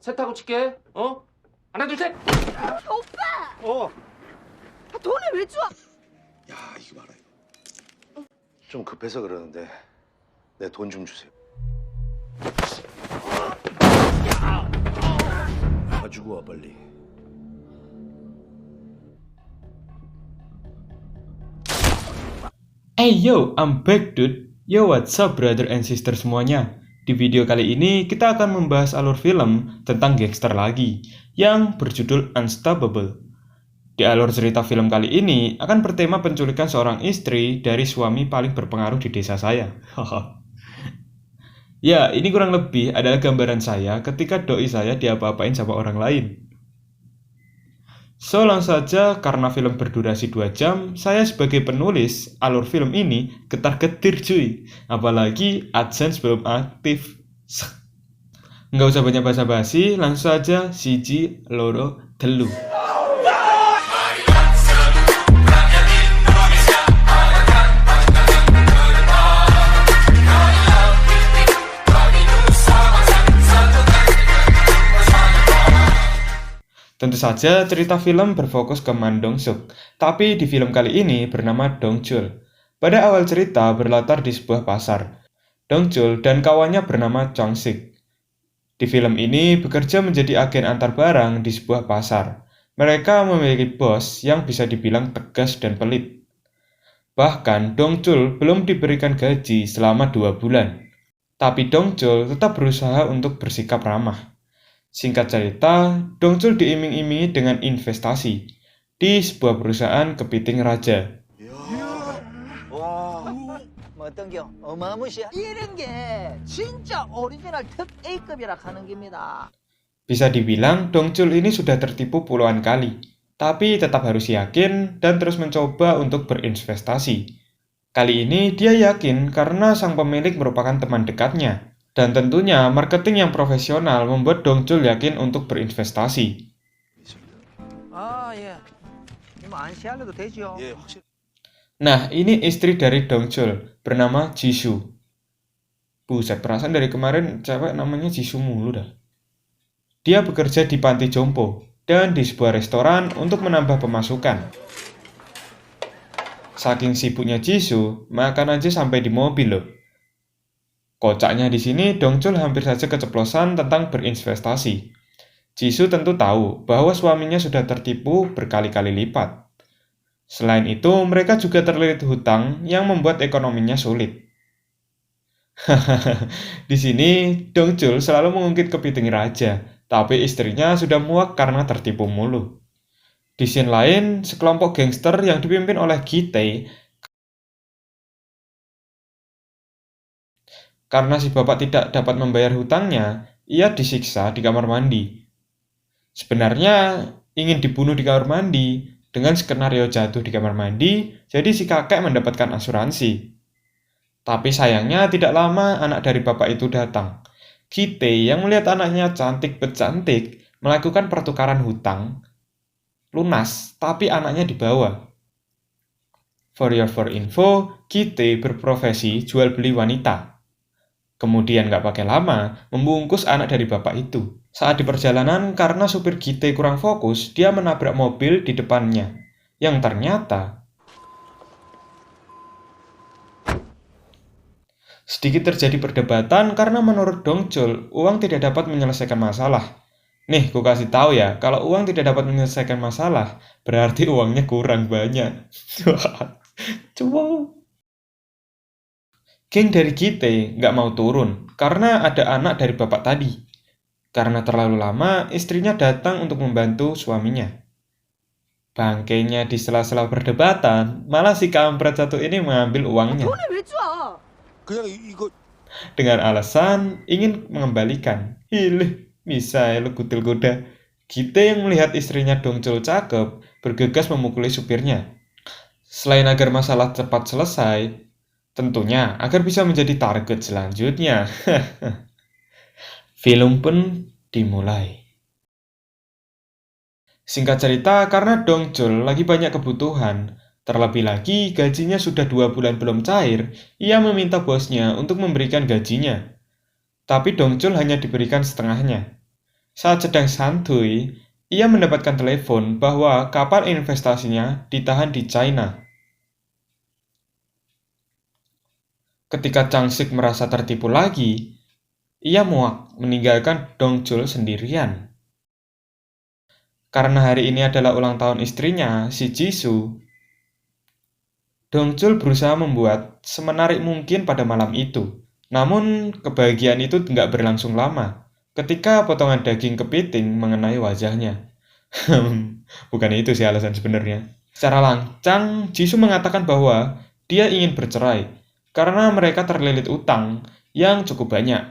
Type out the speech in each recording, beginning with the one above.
셋하고 칠게. 어? 하나, 둘, 셋. 오빠! 어. 돈을 왜 줘? 야, 이거 봐라 이거. 좀 급해서 그러는데 내 돈 좀 주세요. 가지고 와 빨리. Hey yo, I'm back dude. Yo what's up brother and sister semuanya. Di video kali ini kita akan membahas alur film tentang gangster lagi yang berjudul Unstoppable. Di alur cerita film kali ini akan bertema penculikan seorang istri dari suami paling berpengaruh di desa saya. Ya, ini kurang lebih adalah gambaran saya ketika doi saya diapa-apain sama orang lain. So, langsung saja, karena film berdurasi 2 jam, saya sebagai penulis alur film ini getar-getir cuy. Apalagi AdSense belum aktif. Nggak usah banyak basa-basi, langsung saja siji, loro, telu. Tentu saja cerita film berfokus ke Man Dong-suk, tapi di film kali ini bernama Dong-chul. Pada awal cerita berlatar di sebuah pasar. Dong-chul dan kawannya bernama Chong-sik. Di film ini bekerja menjadi agen antar barang di sebuah pasar. Mereka memiliki bos yang bisa dibilang tegas dan pelit. Bahkan Dong-chul belum diberikan gaji selama 2 bulan. Tapi Dong-chul tetap berusaha untuk bersikap ramah. Singkat cerita, Dong-chul diiming-imingi dengan investasi di sebuah perusahaan kepiting raja. 어떤 게 어마무시야? 이런 게 진짜 오리지널 특 A급이라 하는 겁니다. Bisa dibilang Dong-chul ini sudah tertipu puluhan kali, tapi tetap harus yakin dan terus mencoba untuk berinvestasi. Kali ini dia yakin karena sang pemilik merupakan teman dekatnya. Dan tentunya marketing yang profesional membuat Dong-chul yakin untuk berinvestasi. 아 예. 이거 안 시알려도 되죠? 예, 확실히. Nah, ini istri dari Dong-chul, bernama Jisoo. Buset, perasaan dari kemarin cewek namanya Jisoo mulu dah. Dia bekerja di panti jompo dan di sebuah restoran untuk menambah pemasukan. Saking sibuknya Jisoo, makan aja sampai di mobil loh. Kocaknya di sini, Dong-chul hampir saja keceplosan tentang berinvestasi. Jisoo tentu tahu bahwa suaminya sudah tertipu berkali-kali lipat. Selain itu, mereka juga terlilit hutang yang membuat ekonominya sulit. Di sini, Dong-chul selalu mengungkit kepiting raja, tapi istrinya sudah muak karena tertipu mulu. Di scene lain, sekelompok gangster yang dipimpin oleh Gi-tae karena si bapak tidak dapat membayar hutangnya, ia disiksa di kamar mandi. Sebenarnya ingin dibunuh di kamar mandi, dengan skenario jatuh di kamar mandi, jadi si kakek mendapatkan asuransi. Tapi sayangnya tidak lama anak dari bapak itu datang. Gi-tae yang melihat anaknya cantik melakukan pertukaran hutang, lunas, tapi anaknya dibawa. For your info, Gi-tae berprofesi jual beli wanita. Kemudian gak pakai lama, membungkus anak dari bapak itu. Saat di perjalanan, karena supir Gi-tae kurang fokus, dia menabrak mobil di depannya. Yang ternyata sedikit terjadi perdebatan karena menurut Dong-chul, uang tidak dapat menyelesaikan masalah. Nih, ku kasih tahu ya, kalau uang tidak dapat menyelesaikan masalah, berarti uangnya kurang banyak. Coba. Geng dari Gi-tae nggak mau turun karena ada anak dari bapak tadi. Karena terlalu lama, istrinya datang untuk membantu suaminya. Bangkainya di sela-sela perdebatan, malah si kampret satu ini mengambil uangnya. 돈을 왜 줘? 그냥 이거 Dengan alasan ingin mengembalikan. Hilih, bisa lu kutil kuda. Gi-tae yang melihat istrinya Dong-chul cakep, bergegas memukuli supirnya. Selain agar masalah cepat selesai, tentunya agar bisa menjadi target selanjutnya. Film pun dimulai. Singkat cerita, karena Dong-chul lagi banyak kebutuhan, terlebih lagi gajinya sudah 2 bulan belum cair, ia meminta bosnya untuk memberikan gajinya. Tapi Dong-chul hanya diberikan setengahnya. Saat sedang santuy, ia mendapatkan telepon bahwa kapal investasinya ditahan di China. Ketika Changsik merasa tertipu lagi, ia muak meninggalkan Dongchul sendirian. Karena hari ini adalah ulang tahun istrinya, si Jisoo, Dongchul berusaha membuat semenarik mungkin pada malam itu. Namun, kebahagiaan itu nggak berlangsung lama ketika potongan daging kepiting mengenai wajahnya. Bukan itu sih alasan sebenarnya. Secara lancang, Jisoo mengatakan bahwa dia ingin bercerai karena mereka terlilit utang yang cukup banyak.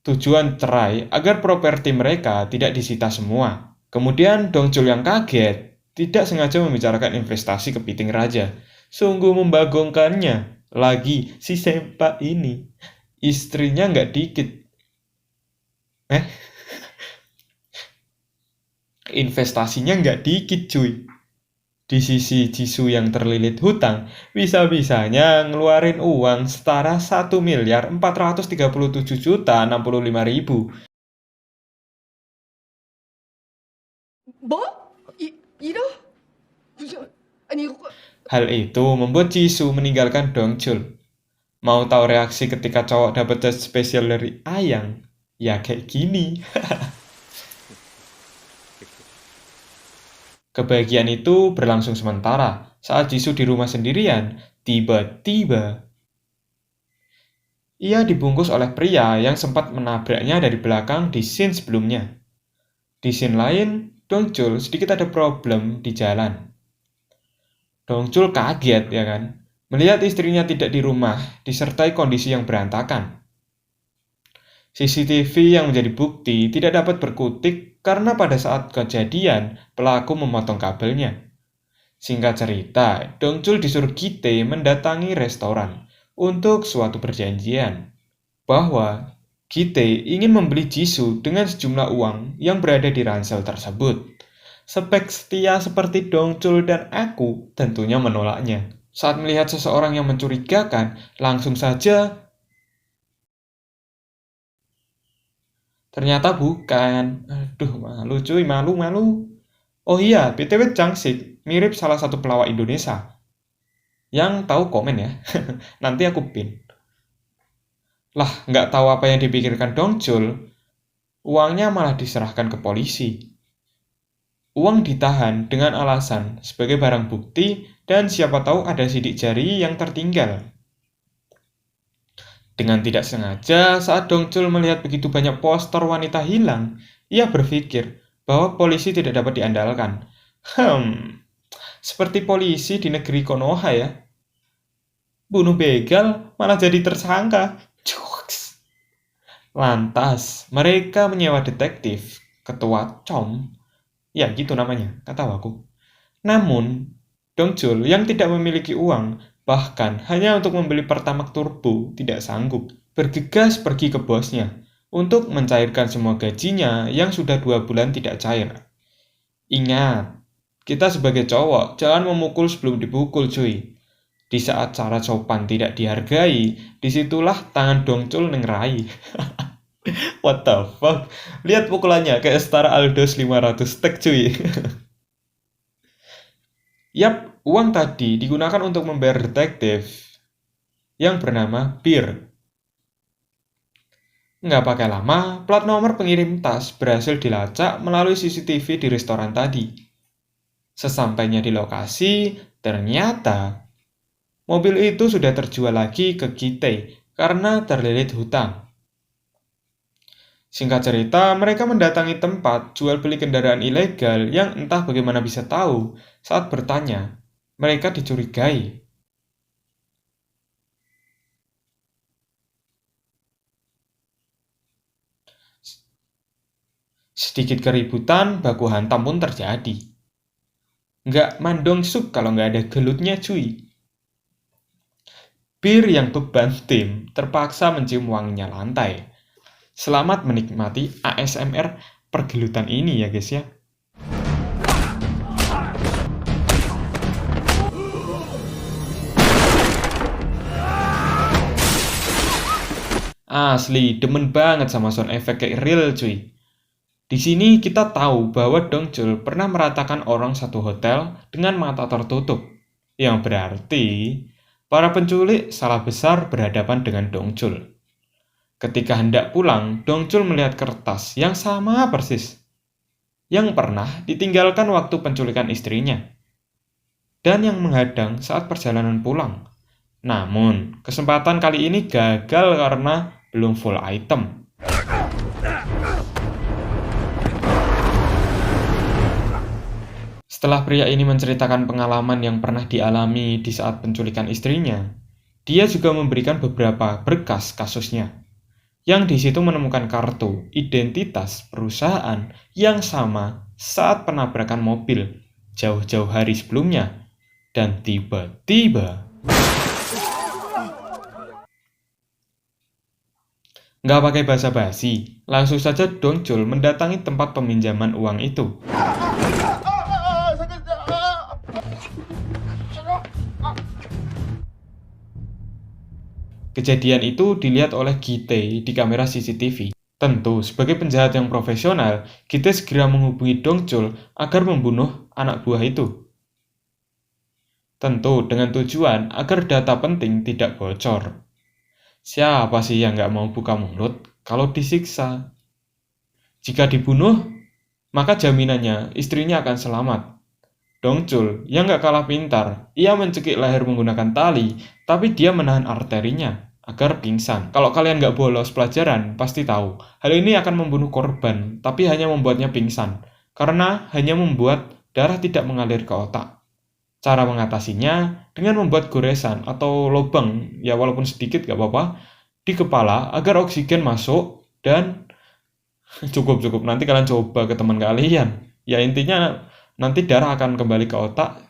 Tujuan cerai agar properti mereka tidak disita semua. Kemudian Dongchul yang kaget tidak sengaja membicarakan investasi kepiting raja. Sungguh membagongkannya. Lagi si Senpai ini. Istrinya nggak dikit. Investasinya nggak dikit cuy. Di sisi Jisoo yang terlilit hutang, bisa-bisanya ngeluarin uang setara 1.437.065.000. 뭐? 이러? 무슨 아니 이거 Hal itu membuat Jisoo meninggalkan Dongchul. Mau tahu reaksi ketika cowok dapat tes spesial dari Ayang? Ya kayak gini. Kebahagiaan itu berlangsung sementara. Saat Jisoo di rumah sendirian, tiba-tiba ia dibungkus oleh pria yang sempat menabraknya dari belakang di scene sebelumnya. Di scene lain, Dongchul sedikit ada problem di jalan. Dongchul kaget, ya kan, melihat istrinya tidak di rumah, disertai kondisi yang berantakan. CCTV yang menjadi bukti tidak dapat berkutik karena pada saat kejadian, pelaku memotong kabelnya. Singkat cerita, Dongchul disuruh Kite mendatangi restoran untuk suatu perjanjian bahwa Kite ingin membeli Jisoo dengan sejumlah uang yang berada di ransel tersebut. Spek setia seperti Dongchul dan aku tentunya menolaknya. Saat melihat seseorang yang mencurigakan, langsung saja ternyata bukan. Aduh, malu cuy, malu. Oh iya, BTW Changsik mirip salah satu pelawak Indonesia. Yang tahu komen ya, nanti aku pin. Lah, nggak tahu apa yang dipikirkan Dongchul, uangnya malah diserahkan ke polisi. Uang ditahan dengan alasan sebagai barang bukti dan siapa tahu ada sidik jari yang tertinggal. Dengan tidak sengaja, saat Dongchul melihat begitu banyak poster wanita hilang, ia berpikir bahwa polisi tidak dapat diandalkan. Seperti polisi di negeri Konoha ya. Bunuh begal malah jadi tersangka. Lantas, mereka menyewa detektif, ketua COM, ya gitu namanya, kata aku. Namun, Dongchul yang tidak memiliki uang, bahkan hanya untuk membeli Pertamax Turbo, tidak sanggup. Bergegas pergi ke bosnya untuk mencairkan semua gajinya yang sudah 2 bulan tidak cair. Ingat, kita sebagai cowok jangan memukul sebelum dipukul cuy. Di saat cara sopan tidak dihargai, disitulah tangan Dongchul nengrai. What the fuck? Lihat pukulannya kayak setara Aldos 500 stack cuy. Yap, uang tadi digunakan untuk membayar detektif yang bernama Beer. Nggak pakai lama, plat nomor pengirim tas berhasil dilacak melalui CCTV di restoran tadi. Sesampainya di lokasi, ternyata mobil itu sudah terjual lagi ke Kite karena terlilit hutang. Singkat cerita, mereka mendatangi tempat jual beli kendaraan ilegal yang entah bagaimana bisa tahu. Saat bertanya, mereka dicurigai. Sedikit keributan, baku hantam pun terjadi. Nggak mandong suk kalau nggak ada gelutnya cuy. Bir yang beban tim terpaksa mencium wanginya lantai. Selamat menikmati ASMR pergelutan ini ya guys ya. Asli, demen banget sama sound effect kayak real cuy. Di sini kita tahu bahwa Dongchul pernah meratakan orang satu hotel dengan mata tertutup, yang berarti para penculik salah besar berhadapan dengan Dongchul. Ketika hendak pulang, Dongchul melihat kertas yang sama persis, yang pernah ditinggalkan waktu penculikan istrinya, dan yang menghadang saat perjalanan pulang. Namun, kesempatan kali ini gagal karena belum full item. Setelah pria ini menceritakan pengalaman yang pernah dialami di saat penculikan istrinya, dia juga memberikan beberapa berkas kasusnya, yang di situ menemukan kartu identitas perusahaan yang sama saat penabrakan mobil jauh-jauh hari sebelumnya, dan tiba-tiba nggak pakai basa-basi, langsung saja Dongchul mendatangi tempat peminjaman uang itu. Kejadian itu dilihat oleh Gi-tae di kamera CCTV. Tentu, sebagai penjahat yang profesional, Gi-tae segera menghubungi Dongchul agar membunuh anak buah itu. Tentu, dengan tujuan agar data penting tidak bocor. Siapa sih yang nggak mau buka mulut kalau disiksa? Jika dibunuh, maka jaminannya istrinya akan selamat. Dongchul yang nggak kalah pintar, ia mencekik leher menggunakan tali, tapi dia menahan arterinya agar pingsan. Kalau kalian nggak bolos pelajaran, pasti tahu. Hal ini akan membunuh korban, tapi hanya membuatnya pingsan, karena hanya membuat darah tidak mengalir ke otak. Cara mengatasinya dengan membuat goresan atau lubang, ya walaupun sedikit nggak apa-apa, di kepala agar oksigen masuk dan cukup. Nanti kalian coba ke teman kalian. Ya intinya nanti darah akan kembali ke otak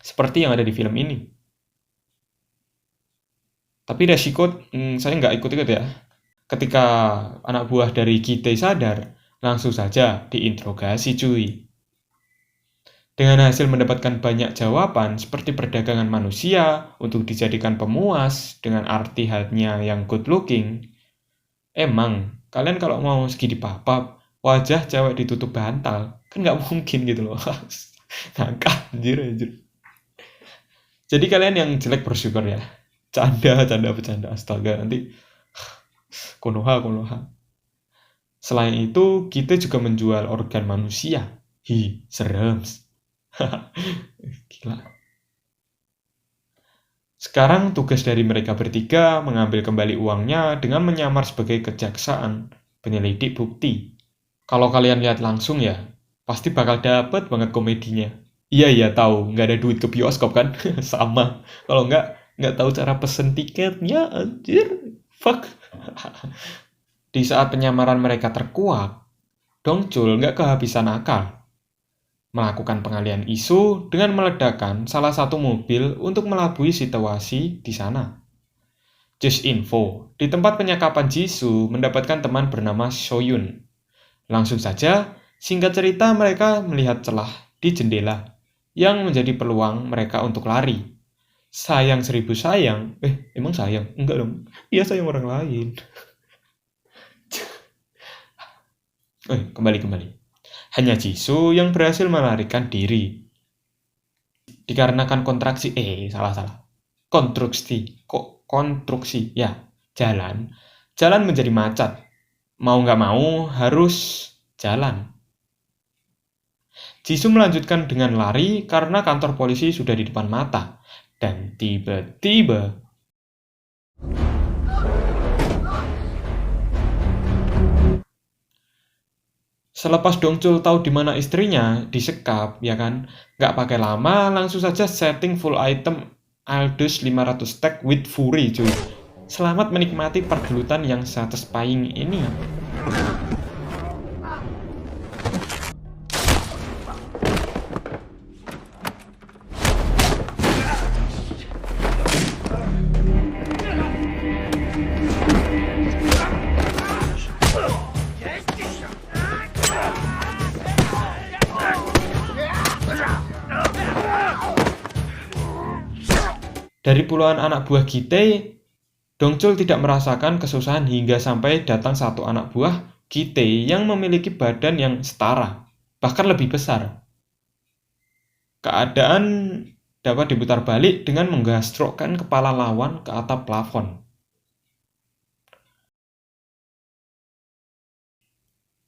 seperti yang ada di film ini. Tapi resiko saya nggak ikut-ikut ya. Ketika anak buah dari Gi-tae sadar, langsung saja diinterogasi cuy. Dengan hasil mendapatkan banyak jawaban seperti perdagangan manusia untuk dijadikan pemuas dengan arti hatinya yang good looking. Emang, kalian kalau mau segini papap, wajah cewek ditutup bantal, kan nggak mungkin gitu loh. Ngangkat, anjir. Jadi kalian yang jelek bersyukur ya. Bercanda, astaga, nanti konoha. Selain itu, kita juga menjual organ manusia. Serem. Gila. Sekarang tugas dari mereka bertiga mengambil kembali uangnya dengan menyamar sebagai kejaksaan, penyelidik bukti. Kalau kalian lihat langsung ya, pasti bakal dapet banget komedinya. Iya tahu, nggak ada duit ke bioskop kan? Sama. Kalau nggak tahu cara pesen tiketnya, anjir. Fuck. Di saat penyamaran mereka terkuak, Dongchul nggak kehabisan akal. Melakukan pengalihan isu dengan meledakkan salah satu mobil untuk melabui situasi di sana. Just info, di tempat penyekapan Jisoo mendapatkan teman bernama Soyun. Langsung saja, singkat cerita mereka melihat celah di jendela yang menjadi peluang mereka untuk lari. Sayang 1000 sayang. Emang sayang? Enggak dong. Iya sayang orang lain. Kembali. Hanya Jisoo yang berhasil melarikan diri. Dikarenakan konstruksi, konstruksi, ya, jalan menjadi macet. Mau nggak mau harus jalan. Jisoo melanjutkan dengan lari karena kantor polisi sudah di depan mata. Dan tiba-tiba selepas Dongchul tahu di mana istrinya disekap, ya kan, nggak pakai lama, langsung saja setting full item Aldous 500 stack with Fury, cuy. Selamat menikmati pergelutan yang satisfying ini. Dari puluhan anak buah Gi-tae, Dongchul tidak merasakan kesusahan hingga sampai datang satu anak buah Kitty yang memiliki badan yang setara, bahkan lebih besar. Keadaan dapat diputar balik dengan menggastrokkan kepala lawan ke atap plafon.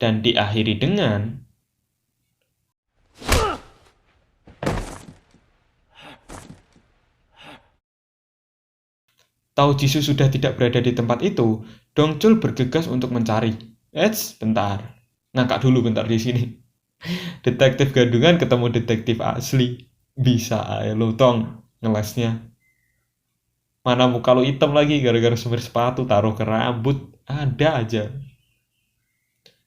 Dan diakhiri dengan tahu Jisoo sudah tidak berada di tempat itu, Dongchul bergegas untuk mencari. Bentar. Ngakak dulu bentar di sini. Detektif gadungan ketemu detektif asli. Bisa aja lo tong ngelesnya. Mana muka lo hitam lagi gara-gara sumber sepatu taruh ke rambut. Ada aja.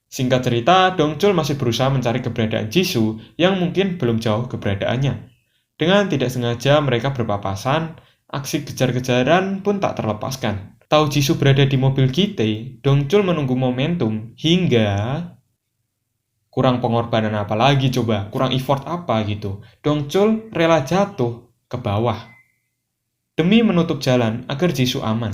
Singkat cerita, Dongchul masih berusaha mencari keberadaan Jisoo yang mungkin belum jauh keberadaannya. Dengan tidak sengaja mereka berpapasan, aksi kejar-kejaran pun tak terlepaskan. Tahu Jisoo berada di mobil Kitty, Dongchul menunggu momentum hingga kurang pengorbanan apa lagi coba, kurang effort apa gitu. Dongchul rela jatuh ke bawah demi menutup jalan agar Jisoo aman.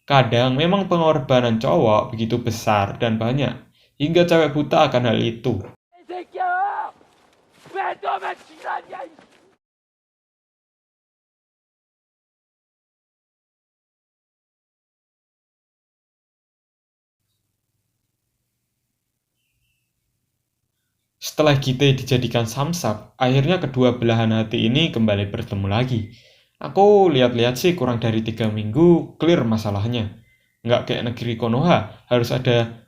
Kadang memang pengorbanan cowok begitu besar dan banyak, hingga cewek buta akan hal itu. Setelah Kitty dijadikan samsak, akhirnya kedua belahan hati ini kembali bertemu lagi. Aku lihat-lihat sih kurang dari 3 minggu clear masalahnya. Nggak kayak negeri Konoha, harus ada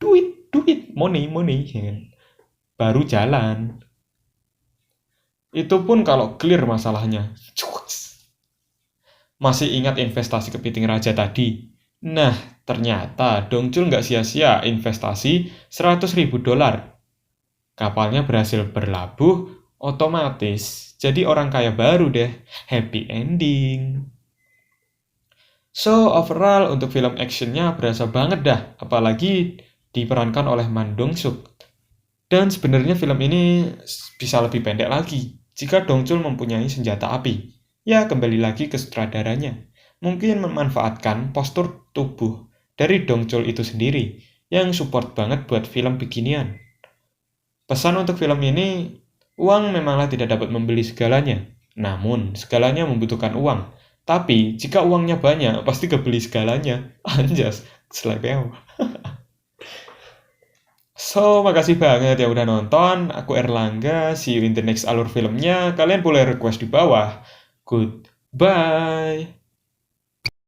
duit, money, ya kan? Baru jalan. Itu pun kalau clear masalahnya. Masih ingat investasi kepiting raja tadi? Nah, ternyata Dongchul nggak sia-sia investasi $100.000. Kapalnya berhasil berlabuh, otomatis jadi orang kaya baru deh. Happy ending. So, overall untuk film actionnya berasa banget dah, apalagi diperankan oleh Man Dong-suk. Dan sebenarnya film ini bisa lebih pendek lagi jika Dongchul mempunyai senjata api. Ya, kembali lagi ke sutradaranya. Mungkin memanfaatkan postur tubuh dari Dongchul itu sendiri yang support banget buat film beginian. Pesan untuk film ini, uang memanglah tidak dapat membeli segalanya. Namun, segalanya membutuhkan uang. Tapi, jika uangnya banyak, pasti kebeli segalanya. Anjas, selebeo. So, makasih banget yang udah nonton. Aku Erlangga, see you in the next alur filmnya. Kalian boleh request di bawah. Goodbye.